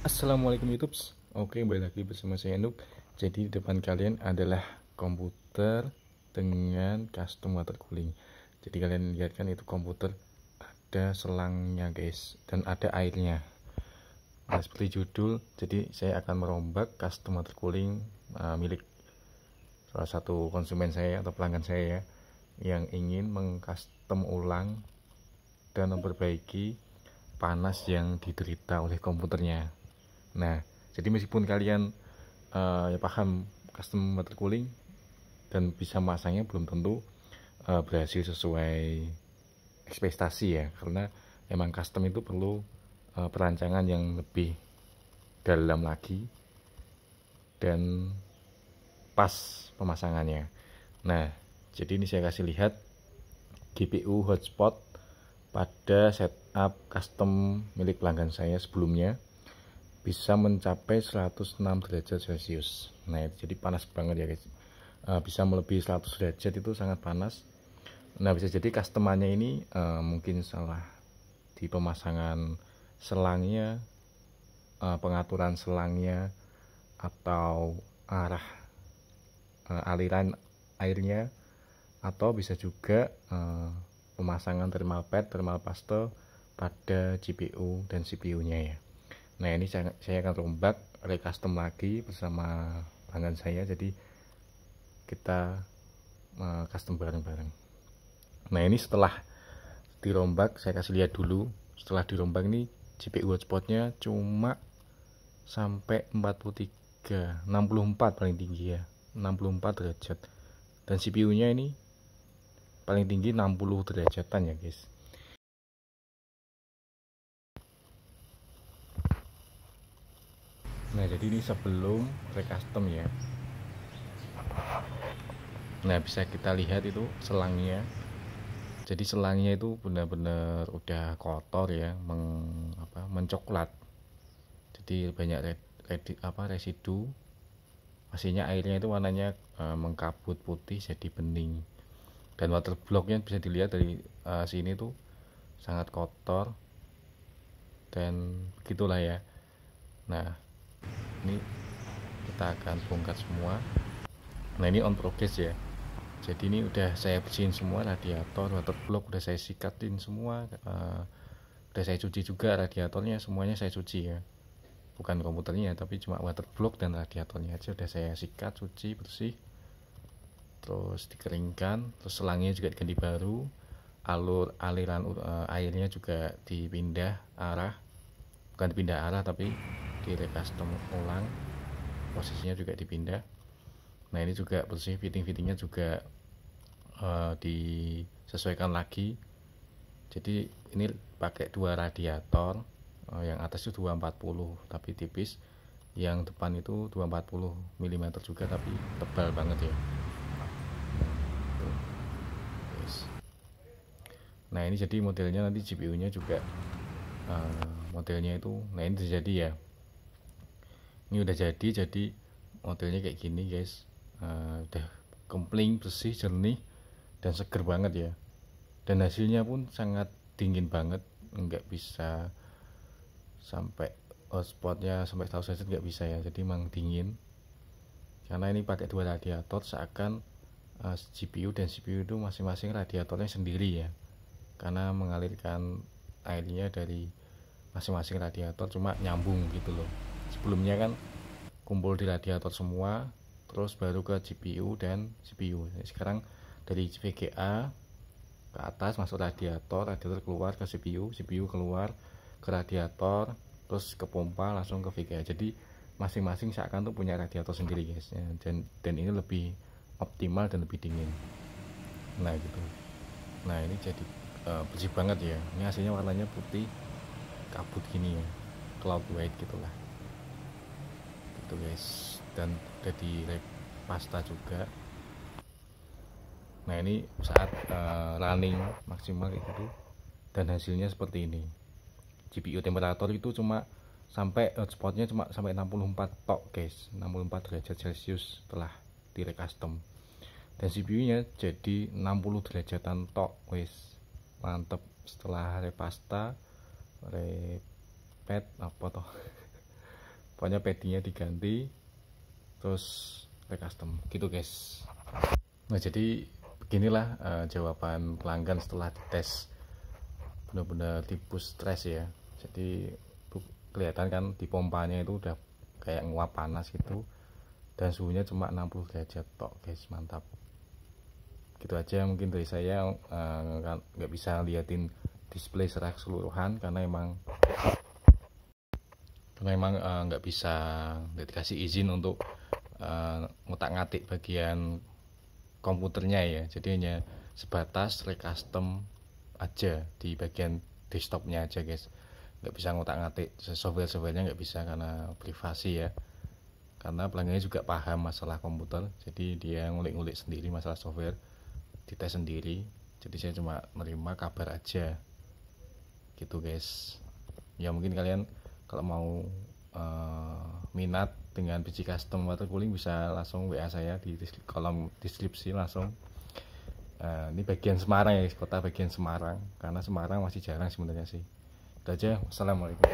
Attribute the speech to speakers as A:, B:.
A: Assalamualaikum YouTube. Oke, kembali lagi bersama saya Nuk. Jadi di depan kalian adalah komputer dengan custom water cooling. Jadi kalian lihat kan itu komputer ada selangnya guys, dan ada airnya. Nah, seperti judul, jadi saya akan merombak custom water cooling milik salah satu konsumen saya atau pelanggan saya ya, yang ingin mengcustom ulang dan memperbaiki panas yang diderita oleh komputernya. Nah, jadi meskipun kalian ya paham custom water cooling dan bisa masangnya, belum tentu berhasil sesuai ekspektasi ya, karena emang custom itu perlu perancangan yang lebih dalam lagi dan pas pemasangannya. Nah, jadi ini saya kasih lihat GPU hotspot pada setup custom milik pelanggan saya sebelumnya bisa mencapai 106 derajat Celcius. Nah, jadi panas banget ya guys. Bisa melebihi 100 derajat, itu sangat panas. Nah, bisa jadi customernya ini mungkin salah di pemasangan selangnya, pengaturan selangnya, atau arah aliran airnya, atau bisa juga pemasangan thermal pad, thermal paste pada GPU dan CPU-nya ya. Nah, ini saya akan rombak, recustom lagi bersama pelanggan saya, jadi kita custom bareng-bareng. Nah, ini setelah dirombak, saya kasih lihat dulu. Setelah dirombak ini GPU hotspotnya cuma sampai 43, 64 paling tinggi ya, 64 derajat. Dan CPU-nya ini paling tinggi 60 derajatan ya guys. Nah, jadi ini sebelum recustom ya. Nah, bisa kita lihat itu selangnya. Jadi selangnya itu benar-benar udah kotor ya, mencoklat. Jadi banyak residu. Pastinya airnya itu warnanya mengkabut putih jadi bening. Dan water blocknya bisa dilihat dari sini tuh sangat kotor dan begitulah ya. Nah, ini kita akan bongkar semua. Nah, ini on progress ya. Jadi ini udah saya bersihin semua, radiator, water block udah saya sikatin semua, udah saya cuci juga radiatornya, semuanya saya cuci ya, bukan komputernya tapi cuma water block dan radiatornya aja udah saya sikat, cuci bersih, terus dikeringkan, terus selangnya juga diganti baru, aliran airnya juga dipindah arah, bukan dipindah arah tapi di recustom ulang, posisinya juga dipindah. Nah, ini juga bersih, fitting-fittingnya juga disesuaikan lagi. Jadi ini pakai dua radiator, yang atas itu 240 tapi tipis, yang depan itu 240 mm juga tapi tebal banget ya. Nah, ini jadi modelnya nanti GPU-nya juga modelnya itu, nah ini udah jadi ya. Ini udah jadi modelnya kayak gini guys. Udah kempling, bersih, jernih, dan seger banget ya. Dan hasilnya pun sangat dingin banget, nggak bisa sampai hotspotnya sampai 100 derajat, nggak bisa ya. Jadi emang dingin karena ini pakai dua radiator, seakan GPU dan CPU itu masing-masing radiatornya sendiri ya, karena mengalirkan airnya dari masing-masing radiator cuma nyambung gitu loh. Sebelumnya kan kumpul di radiator semua, terus baru ke GPU dan CPU. Sekarang dari VGA ke atas masuk radiator, radiator keluar ke CPU, CPU keluar ke radiator, terus ke pompa langsung ke VGA. Jadi masing-masing seakan tuh punya radiator sendiri guys ya. Dan ini lebih optimal dan lebih dingin. Nah gitu. Nah, ini jadi bersih banget ya. Ini hasilnya warnanya putih kabut gini ya, cloud white gitulah gitu guys. Dan udah di pasta juga. Nah, ini saat running maksimal kayak gitu, dan hasilnya seperti ini. GPU temperatur itu cuma sampai hotspotnya cuma sampai 64 tok guys, 64 derajat Celcius setelah di recustom. Dan CPU nya jadi 60 derajatan tok wes, mantep. Setelah repasta, repet apa toh pokoknya paddingnya diganti, terus recustom gitu guys. Nah jadi beginilah jawaban pelanggan setelah dites, benar-benar tipu stres ya. Jadi kelihatan kan di pompanya itu udah kayak nguap panas gitu, dan suhunya cuma 60 derajat tok guys, mantap. Gitu aja mungkin dari saya, nggak bisa liatin display secara keseluruhan karena emang nggak dikasih izin untuk ngutak-ngatik bagian komputernya ya. Jadi hanya sebatas recustom aja di bagian desktopnya aja guys, nggak bisa ngutak-ngatik software-softwarenya, nggak bisa karena privasi ya. Karena pelanggannya juga paham masalah komputer, jadi dia ngulik-ngulik sendiri masalah software, dites sendiri. Jadi saya cuma menerima kabar aja gitu guys. Ya mungkin kalian kalau mau minat dengan PC custom water cooling bisa langsung WA saya di kolom deskripsi langsung. Ini bagian Semarang ya, kota bagian Semarang, karena Semarang masih jarang sebenarnya sih. Itu aja. Wassalamualaikum.